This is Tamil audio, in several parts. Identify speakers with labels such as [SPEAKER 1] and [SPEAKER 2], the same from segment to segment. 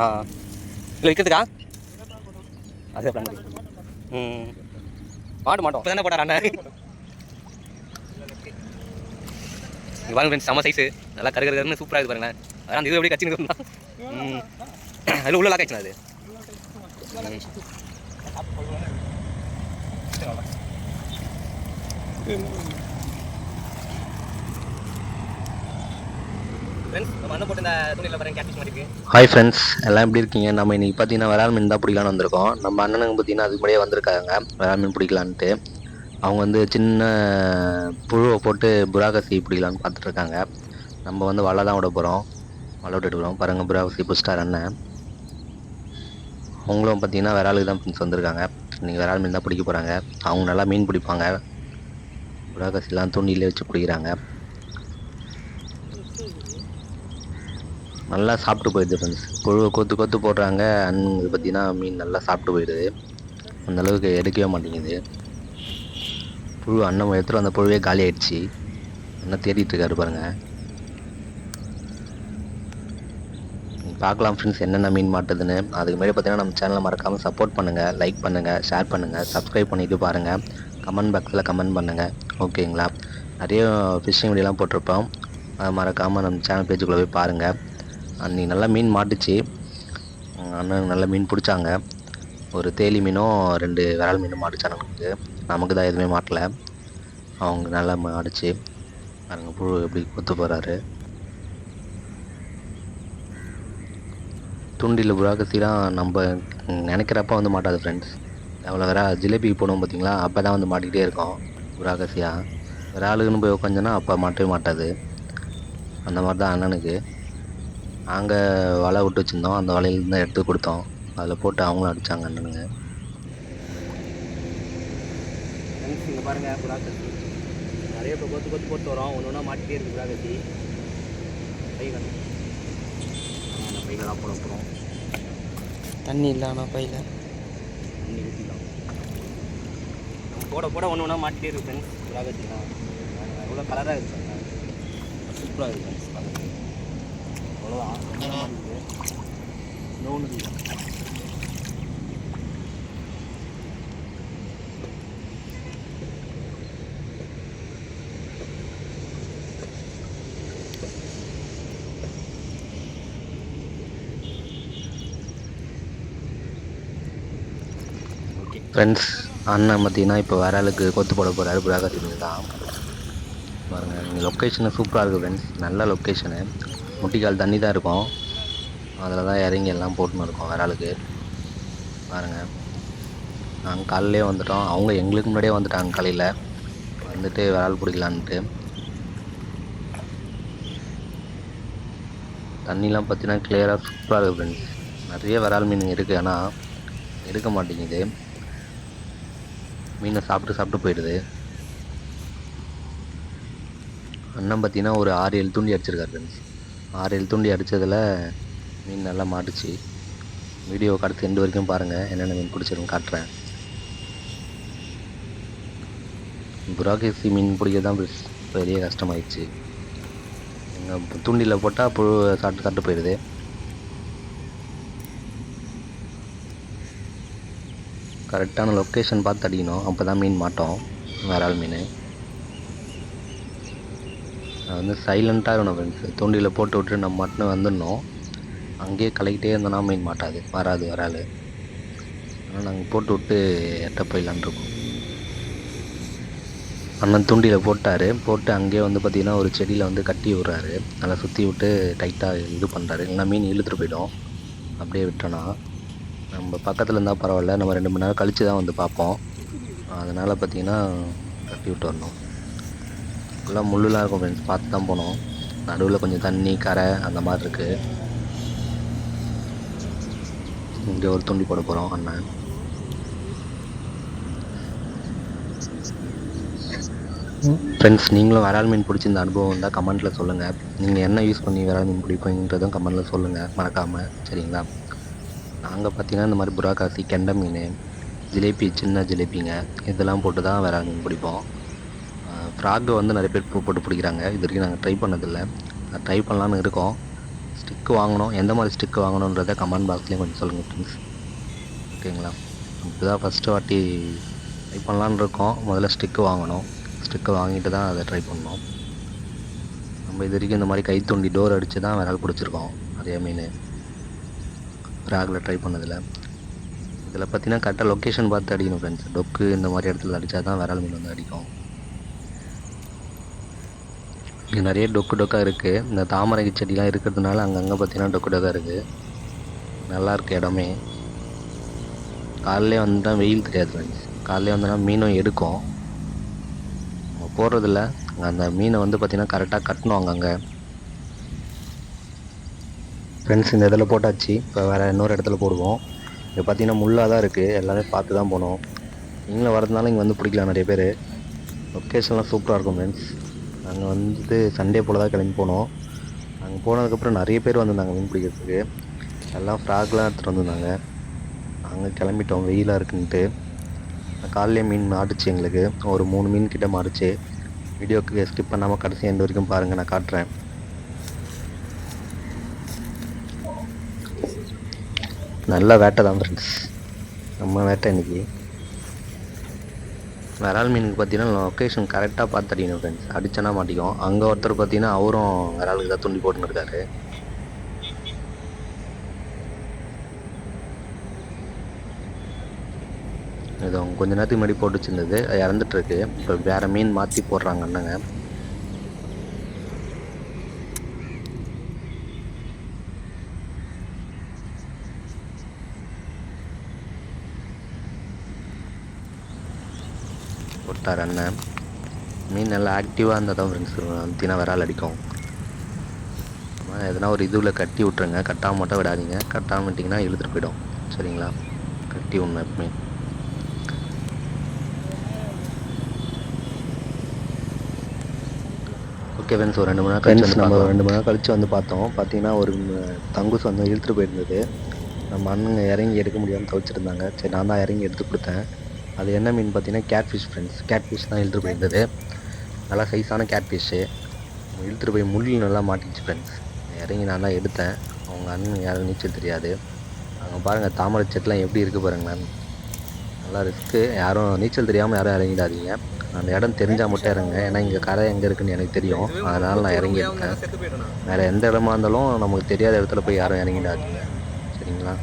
[SPEAKER 1] ஆ இல்லை விற்கிறதுக்கா அதே பிளான் பண்ணி ம் மாட்டோம் இப்போ தானே போட்டார் அண்ணன் இங்கே பாருங்க ஃப்ரெண்ட்ஸ் செம்ம சைஸு நல்லா கருகருன்னு சூப்பராக இருக்குது பாருங்களேன் அதான் அந்த இது எப்படி கச்சின்னு ம் அதில் உள்ள லாக் ஆயிடுச்சுண்ணா அது
[SPEAKER 2] ஹாய் ஃப்ரெண்ட்ஸ், எல்லாம் எப்படி இருக்கீங்க? நம்ம இன்றைக்கி பார்த்தீங்கன்னா விரால் மீன் தான் பிடிக்கலான்னு வந்திருக்கோம். நம்ம அண்ணனுங்க பார்த்தீங்கன்னா அதுக்கு முன்னாடியே வந்திருக்காங்க விரால் மீன் பிடிக்கலான்ட்டு. அவங்க வந்து சின்ன புழுவை போட்டு புறாகசி பிடிக்கலான்னு பார்த்துட்ருக்காங்க. நம்ம வந்து வலை தான் விட போகிறோம், வலை விட்டுட்டு போகிறோம். பாருங்கள், புறாகசி பிடிச்சிட்டார் அண்ணன். அவங்களும் பார்த்தீங்கன்னா விராலுக்கு தான் ஃப்ரெண்ட்ஸ் வந்திருக்காங்க. இன்றைக்கி விரால் மீன் தான் பிடிக்க போகிறாங்க. அவங்க நல்லா மீன் பிடிப்பாங்க. புறாகசிலாம் தூண்டிலே வச்சு பிடிக்கிறாங்க. நல்லா சாப்பிட்டு போயிடுது ஃப்ரெண்ட்ஸ். புழுவை கொத்து கொத்து போடுறாங்க. அண்ணனுக்கு பார்த்தீங்கன்னா மீன் நல்லா சாப்பிட்டு போயிடுது. அந்தளவுக்கு எடுக்கவே மாட்டேங்குது புழு. அண்ணன் எடுத்துகிட்டு அந்த புழுவே காலி ஆயிடுச்சு. அண்ணன் தேடிட்டு இருக்காரு பாருங்கள். பார்க்கலாம் ஃப்ரெண்ட்ஸ் என்னென்ன மீன் மாட்டுதுன்னு. அதுக்கு முன்னாடி பார்த்தீங்கன்னா நம்ம சேனலை மறக்காமல் சப்போர்ட் பண்ணுங்கள், லைக் பண்ணுங்கள், ஷேர் பண்ணுங்கள், சப்ஸ்கிரைப் பண்ணிவிட்டு பாருங்கள். கமெண்ட் பாக்ஸில் கமெண்ட் பண்ணுங்கள், ஓகேங்களா? நிறைய ஃபிஷ்ஷிங் வீடியோலாம் போட்டிருப்போம், அதை மறக்காமல் நம்ம சேனல் பேஜுக்குள்ளே போய் பாருங்கள். அன்றைக்கி நல்லா மீன் மாட்டுச்சு. அண்ணன் நல்லா மீன் பிடிச்சாங்க. ஒரு தேலி மீனும் 2 விரால் மீனும் மாட்டுச்சு. நமக்கு தான் எதுவுமே மாட்டலை. அவங்க நல்லா மாட்டுச்சு. பாருங்க புழு எப்படி கொத்து போகிறாரு. தூண்டில் புறாகசிலாம் நம்ம நினைக்கிறப்ப வந்து மாட்டாது ஃப்ரெண்ட்ஸ். எவ்வளோ ஜிலேபிக்கு போடுவோம் பார்த்தீங்களா, அப்போ தான் வந்து மாட்டிக்கிட்டே இருக்கோம் புறாகசியாக. விராலுக்குன்னு போய் உட்காந்தோன்னா அப்போ மாட்டவே மாட்டாது. அந்த மாதிரி தான் அண்ணனுக்கு. நாங்கள் வலை விட்டு வச்சுருந்தோம், அந்த வலையிலேருந்து எடுத்து கொடுத்தோம். அதில் போட்டு அவங்களும் அடித்தாங்க அண்ணனுங்க.
[SPEAKER 1] இங்கே பாருங்கள் புறாக்கசி நிறைய இப்போ கொத்து கொத்து போட்டு வரோம். ஒன்று ஒன்றா மாட்டிகிட்டே இருக்குது புறாக்கசி. பைகள் அந்த பைகளாக போட போகிறோம்.
[SPEAKER 3] தண்ணி இல்லை ஆனால் பையில்
[SPEAKER 1] தண்ணி ஊற்றிக்கலாம். நம்ம போட போட ஒன்று ஒன்றா மாட்டிகிட்டே இருக்குது ஃப்ரெண்ட்ஸ். புறாக்கசிலாம் எவ்வளோ கலராக இருக்குது, சூப்பராக இருக்குது ஃப்ரெண்ட்ஸ். பார்க்குறது அவ்வளோதான். இன்னொன்று
[SPEAKER 2] ஃப்ரெண்ட்ஸ், அண்ணன் பார்த்தீங்கன்னா இப்போ விராலுக்கு கொத்து போட போகிறாரு. புறாகசி மீன் தான் பாருங்கள். இங்கே லொக்கேஷனு சூப்பராக இருக்குது ஃப்ரெண்ட்ஸ். நல்ல லொக்கேஷனு. முட்டிக்கால் தண்ணி தான் இருக்கும், அதில் தான் இறங்கி எல்லாம் போட்டுன்னு இருக்கோம் விராலுக்கு. பாருங்கள், நாங்கள் காலையிலே வந்துட்டோம். அவங்க எங்களுக்கு முன்னாடியே வந்துட்டாங்க காலையில் வந்துட்டு விரால் பிடிக்கலான்ட்டு. தண்ணிலாம் பார்த்தீங்கன்னா கிளியராக சூப்பராக இருக்குது ஃப்ரெண்ட்ஸ். நிறைய விரால் மீன் இருக்குது, ஆனால் எடுக்க மாட்டேங்குது. மீனை சாப்பிட்டு சாப்பிட்டு போயிடுது. அண்ணன் பார்த்தீங்கன்னா ஒரு 6-7 தூண்டி அடிச்சிருக்காரு ஃப்ரெண்ட்ஸ். 6-7 தூண்டி அடித்ததில் மீன் நல்லா மாட்டுச்சு. வீடியோ கடைசி எண்டு வரைக்கும் பாருங்கள், என்னென்ன மீன் பிடிச்சிருக்குன்னு காட்டுறேன். புறாகசி மீன் பிடிக்க தான் பெரிய கஷ்டமாயிடுச்சு. எங்கள் தூண்டியில் போட்டால் புழு சாப்பிட்டு சாப்பிட்டு போயிடுது. கரெக்டான லொக்கேஷன் பார்த்து அடிக்கணும், அப்போ தான் மீன் மாட்டோம் விரால் மீன். அது வந்து சைலண்ட்டாக இருக்கணும் ஃப்ரெண்ட்ஸ். தூண்டியில் போட்டு விட்டு நம்ம மட்டும் வந்துடணும். அங்கேயே கலக்கிட்டே இருந்தோன்னா மீன் மாட்டாது, வராது விரால். ஆனால் நாங்கள் போட்டு விட்டு எட்ட போயிடலான் இருக்கோம். அண்ணன் தூண்டியில் போட்டு அங்கேயே வந்து பார்த்திங்கன்னா ஒரு செடியில் வந்து கட்டி விட்றாரு. நல்லா சுற்றி விட்டு டைட்டாக இது பண்ணுறாரு, இல்லைனா மீன் இழுத்துட்டு போயிடும். அப்படியே விட்டோன்னா நம்ம பக்கத்தில் இருந்தால் பரவாயில்ல, நம்ம 2 மணி நேரம் கழித்து தான் வந்து பார்ப்போம். அதனால் பார்த்திங்கன்னா கட்டி விட்டு வரணும். ஃபுல்லாக முள்ளுலாம் இருக்கும் ஃப்ரெண்ட்ஸ், பார்த்து தான் போகணும். நடுவில் கொஞ்சம் தண்ணி கரை அந்த மாதிரி இருக்குது. இங்கே ஒரு தூண்டி போட போகிறோம் அண்ணன். ஃப்ரெண்ட்ஸ், நீங்களும் விரால் மீன் பிடிச்சிருந்த அனுபவம் இருந்தால் கமெண்ட்டில் சொல்லுங்கள். நீங்கள் என்ன யூஸ் பண்ணி விரால் மீன் பிடிப்பீங்கன்றதும் கமெண்ட்டில் சொல்லுங்கள் மறக்காமல், சரிங்களா? நாங்கள் பார்த்தீங்கன்னா இந்த மாதிரி புறாகசி, கெண்டை மீன், ஜிலேபி, சின்ன ஜிலேபிங்க, இதெல்லாம் போட்டு தான் விரால் மீன் பிடிப்போம். ஃப்ராக் வந்து நிறைய பேர் போட்டு பிடிக்கிறாங்க. இது வரைக்கும் நாங்கள் ட்ரை பண்ணதில்லை, ட்ரை பண்ணலான்னு இருக்கோம். ஸ்டிக்கு வாங்கணும், எந்த மாதிரி ஸ்டிக்கு வாங்கணுன்றதை கமெண்ட் பாக்ஸ்லேயும் கொஞ்சம் சொல்லுங்கள் ஃப்ரெண்ட்ஸ். ஓகேங்களா? இப்போ தான் ஃபஸ்ட்டு வாட்டி ட்ரை பண்ணலான்னு இருக்கோம். முதல்ல ஸ்டிக்கு வாங்கணும். ஸ்டிக்கு வாங்கிட்டு தான் அதை ட்ரை பண்ணோம். நம்ம இது வரைக்கும் இந்த மாதிரி கை தூண்டி டோர் அடித்து தான் விரால் பிடிச்சிருக்கோம். அதே மீன் ராகில் ட்ரை பண்ணதில்லை. இதில் பார்த்தீங்கன்னா கரெக்டாக லொக்கேஷன் பார்த்து அடிக்கணும் ஃப்ரெண்ட்ஸ். டொக்கு இந்த மாதிரி இடத்துல அடித்தா தான் விரால் மீன் வந்து அடிக்கும். இங்கே நிறைய டொக்காக இருக்குது. இந்த தாமரை செடிலாம் இருக்கிறதுனால அங்கங்கே பார்த்தீங்கன்னா டொக்காக இருக்குது. நல்லாயிருக்கு இடமே. காலையிலே வந்துட்டால் வெயில் தெரியாது ஃப்ரெண்ட்ஸ். காலையிலே வந்தோன்னா மீனும் எடுக்கும். நம்ம போடுறதில்ல, அந்த மீனை வந்து பார்த்திங்கன்னா கரெக்டாக கட்டணும் அங்கங்கே. ஃப்ரெண்ட்ஸ் இந்த இதில் போட்டாச்சு. இப்போ வேறு இன்னொரு இடத்துல போடுவோம். இங்கே பார்த்தீங்கன்னா முள்ளாக தான் இருக்குது. எல்லாமே பார்த்து தான் போகணும். நீங்களும் வரதுனால இங்கே வந்து பிடிக்கலாம் நிறைய பேர். லொக்கேஷன்லாம் சூப்பராக இருக்கும் ஃப்ரெண்ட்ஸ். நாங்கள் வந்து சண்டே போல் தான் கிளம்பி போனோம். அங்கே போனதுக்கப்புறம் நிறைய பேர் வந்திருந்தாங்க மீன் பிடிக்கிறதுக்கு. எல்லாம் ஃப்ராக்லாம் எடுத்துகிட்டு வந்திருந்தாங்க. நாங்கள் கிளம்பிட்டோம் வெயிலாக இருக்குன்ட்டு. காலையிலே மீன் மாட்டுச்சு எங்களுக்கு. ஒரு 3 மீன் கிட்ட மாட்டுச்சு. வீடியோக்கு ஸ்கிப் பண்ணாமல் கடைசி எண்டு வரைக்கும் பாருங்கள், நான் காட்டுறேன். நல்ல வேட்டை தான் ஃப்ரெண்ட்ஸ். நம்ம வேட்டை இன்றைக்கி. விரால் மீனுக்கு பார்த்தீங்கன்னா லொக்கேஷன் கரெக்டாக பார்த்து அடிக்கணும் ஃப்ரெண்ட்ஸ். அடிச்சனா மாட்டிக்கும். அங்கே ஒருத்தர் பார்த்தீங்கன்னா அவரும் விராலுக்கு தான் துண்டி போட்டுன்னு இருக்காரு. இது அவங்க கொஞ்ச நேரத்துக்கு முன்னாடி போட்டு வச்சுருந்தது, அது இறந்துட்டுருக்கு. இப்போ வேறு மீன் மாற்றி போடுறாங்க அண்ணங்க. போட்டார் அண்ணன். மீன் நல்லா ஆக்டிவாக இருந்தால் தான் ஃப்ரெண்ட்ஸ் அமுத்தினா விரால் அடிக்கும். எதனா ஒரு இதுவில் கட்டி விட்ருங்க. கட்டாமல் மட்டும் விடாதீங்க. கட்டாமல் விட்டிங்கன்னா இழுத்துட்டு போயிடும். சரிங்களா? கட்டி விடணும் எப்பவுமே. ஓகே ஃப்ரெண்ட்ஸ், ஒரு 2 மணி நேரம் கழிச்சு நம்ம 2 மணி நேரம் கழிச்சு வந்து பார்த்தோம். பார்த்தீங்கன்னா ஒரு தங்குஸ் வந்து இழுத்துட்டு போயிருந்தது. நம்ம அண்ணங்க இறங்கி எடுக்க முடியாமல் தவிச்சிருந்தாங்க. சரி, நான் தான் இறங்கி எடுத்து கொடுத்தேன். அது என்ன மீன் பார்த்தீங்கன்னா கேட்ஃபிஷ் ஃப்ரெண்ட்ஸ். கேட்ஃபிஷ் தான் இழுத்துட்டு போயிருந்தது. நல்லா சைஸான கேட்ஃபிஷ்ஷு. இழுத்துட்டு போய் முள் நல்லா மாட்டிச்சு ஃப்ரெண்ட்ஸ். இறங்கி நான் தான் எடுத்தேன். அவங்க அண்ணன் யாரும் நீச்சல் தெரியாது. அங்கே பாருங்கள் தாமரை செட்டுலாம் எப்படி இருக்குது பாருங்களேன். நல்லா ரிஸ்க்கு. யாரும் நீச்சல் தெரியாமல் யாரும் இறங்கிடாதீங்க. அந்த இடம் தெரிஞ்சால் மட்டும் இறங்க. ஏன்னா இங்கே கரை எங்கே இருக்குதுன்னு எனக்கு தெரியும். அதனால் நான் இறங்கி எடுத்தேன். வேறு எந்த இடமா இருந்தாலும் நமக்கு தெரியாத இடத்துல போய் யாரும் இறங்கிடாதீங்க. சரிங்களா?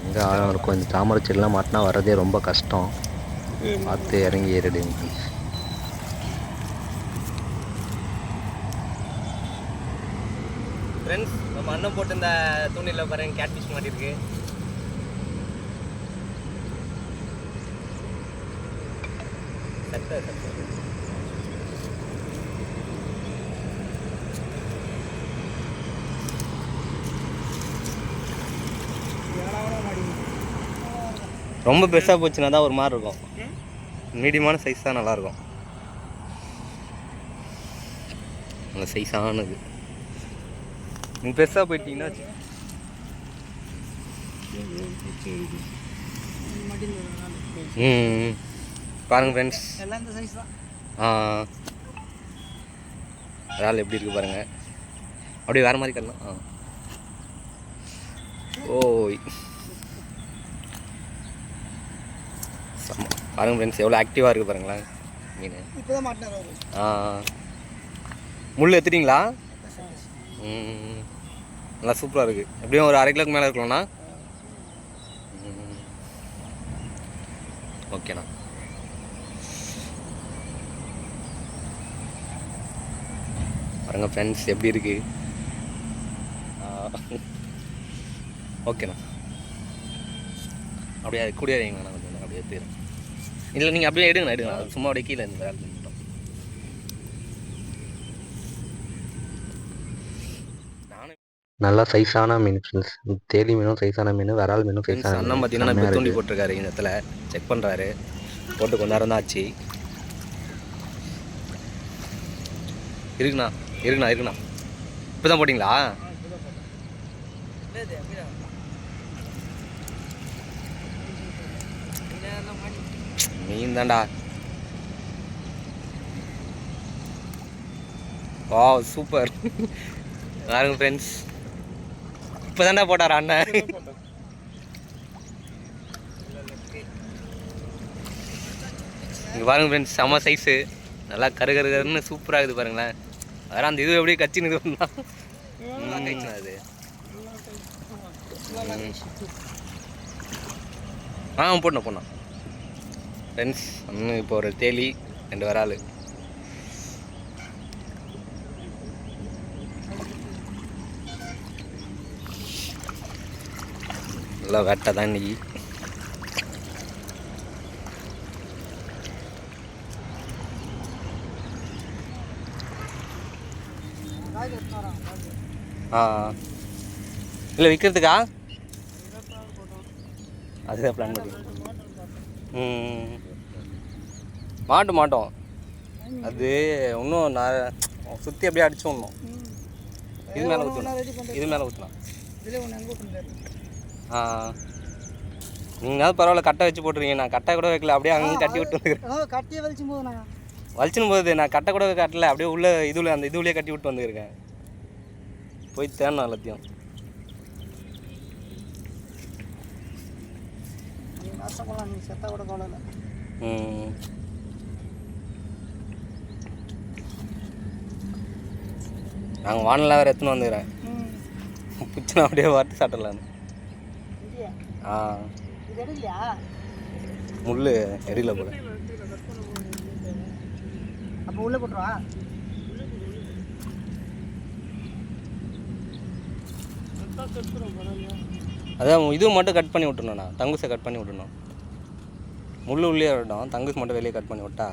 [SPEAKER 2] எங்கே ஆழம் இருக்கும். இந்த தாமரை செடிலாம் மாட்டினா வர்றதே ரொம்ப கஷ்டம். பார்த்து இறங்கி ஏறிடுங்க.
[SPEAKER 1] ஃப்ரெண்ட்ஸ், நம்ம அண்ணன் போட்டு இந்த தூண்டில் பாருங்க கேட்ஃபிஷ் மாட்டிருக்கு. ரொம்ப பெருசாக போச்சுன்னா தான் ஒரு மாதிரி இருக்கும். மீடியமான சைஸ் தான் நல்லாயிருக்கும். அந்த சைஸானது நீங்கள் பெருசாக போயிட்டீங்கன்னா பாருங்கள் ஃப்ரெண்ட்ஸ். இறால் எப்படி இருக்குது பாருங்கள். அப்படியே வேறு மாதிரி கட்டலாம். ஓய் பாருங்கள் ஃப்ரெண்ட்ஸ், எவ்வளோ ஆக்டிவாக இருக்குது பாருங்களேன் மீன். முள் எடுத்துட்டிங்களா? நல்லா சூப்பராக இருக்குது. எப்படியும் ஒரு 1/2 கிலோக்கு மேலே இருக்கலாம்ண்ணா. ஓகேண்ணா. பாருங்கள் ஃப்ரெண்ட்ஸ் எப்படி இருக்குது. ஓகேண்ணா. அப்படியே கூடிய வைங்கண்ணா. கொஞ்சம் அப்படியே எடுத்துக்கிறேன். இல்லை நீங்கள் அப்படியே எடுங்கண்ணா. சும்மா அப்படியே கீழே இருந்து வேலை மட்டும்.
[SPEAKER 2] நல்லா சைஸான மீன் ஃப்ரெண்ட்ஸ். தேலி மீனும் சைஸான மீன், விரால் மீனும் சைஸான மீன்.
[SPEAKER 1] அண்ணன் பார்த்தீங்கன்னா இப்போ தூண்டி போட்டிருக்காரு. இந்த இடத்துல செக் பண்ணுறாரு. போட்டு கொஞ்ச நேரம் தான் ஆச்சு. இருக்குண்ணா. இப்போ தான் போட்டிங்களா? மீன் தான்டா. வா சூப்பர். பாருங்க ஃப்ரெண்ட்ஸ், இப்போ தானே போட்டார் அண்ணன். இங்கே பாருங்க ஃப்ரெண்ட்ஸ், செம்ம சைஸு, நல்லா கருன்னு சூப்பராக இருக்குது பாருங்களேன். வேற அந்த இது எப்படியே கச்சின்னு இது பண்ணா அது. போடணும் ஃப்ரெண்ட்ஸ். இன்னும் இப்போ ஒரு தேலி 2 வரால். நல்லா வேட்டை தான் இன்னைக்கு. இல்லை விற்கிறதுக்கா? அதுதான் பிளான் பண்ணி. மாட்டோம். அது இன்னும் நான் சுற்றி அப்படியே அடிச்சு விடணும். இது மேலே ஊற்றலாம். நீங்களாவது பரவாயில்ல, கட்டை வச்சு போட்டுருங்க. நான் கட்டை கூட வைக்கல, அப்படியே அங்கேயும் கட்டி விட்டு வந்துக்கிறேன்.
[SPEAKER 3] கட்டியே
[SPEAKER 1] வலிச்சுன்னு போகுது. நான் கட்டை கூட கட்டல, அப்படியே உள்ள அந்த இதுலேயே கட்டி விட்டு வந்துருக்கேன். போய் தேடணும் எல்லாத்தையும். நாங்கள் வானலாம் வேறு எடுத்துன்னு வந்துக்கிறேன். பிடிச்சினா அப்படியே வாட்டு சாப்பிடலான்னு. முள் எரியல போல.
[SPEAKER 3] அப்போ உள்ளே போட்டுருவா.
[SPEAKER 1] அதான் இது மட்டும் கட் பண்ணி விட்டுருணும்ண்ணா, தங்குசை கட் பண்ணி விட்டுணும். முள் உள்ளே விடணும், தங்குஸ் மட்டும் வெளியே கட் பண்ணி விட்டா.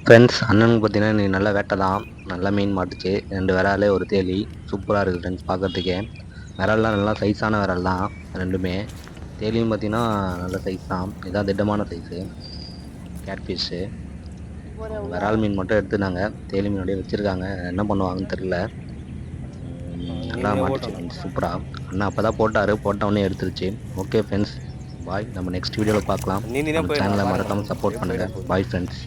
[SPEAKER 2] ஃப்ரெண்ட்ஸ், அண்ணனுக்கு பார்த்தீங்கன்னா நீ நல்ல வேட்டை தான், நல்லா மீன் மாட்டுச்சு. 2 விராலே ஒரு தேலி, சூப்பராக இருக்குது ஃப்ரெண்ட்ஸ் பார்க்குறதுக்கே. விரால்லாம் நல்லா சைஸான விரால் தான் ரெண்டுமே. தேலியும் பார்த்தீங்கன்னா நல்ல சைஸ் தான், இதான் திட்டமான சைஸு கேட்ஃபிஷ்ஷு. விரால் மீன் மட்டும் எடுத்துனாங்க, தேலி மீனோடய வச்சுருக்காங்க. என்ன பண்ணுவாங்கன்னு தெரில. நல்லா மாட்டுச்சு ஃப்ரெண்ட்ஸ் சூப்பராக. அண்ணா அப்போ தான் போட்டவுடனே எடுத்துருச்சு. ஓகே ஃப்ரெண்ட்ஸ், பாய். நம்ம நெக்ஸ்ட் வீடியோவில் பார்க்கலாம். சேனலை மறக்காமல் சப்போர்ட் பண்ணுங்கள். Bye friends.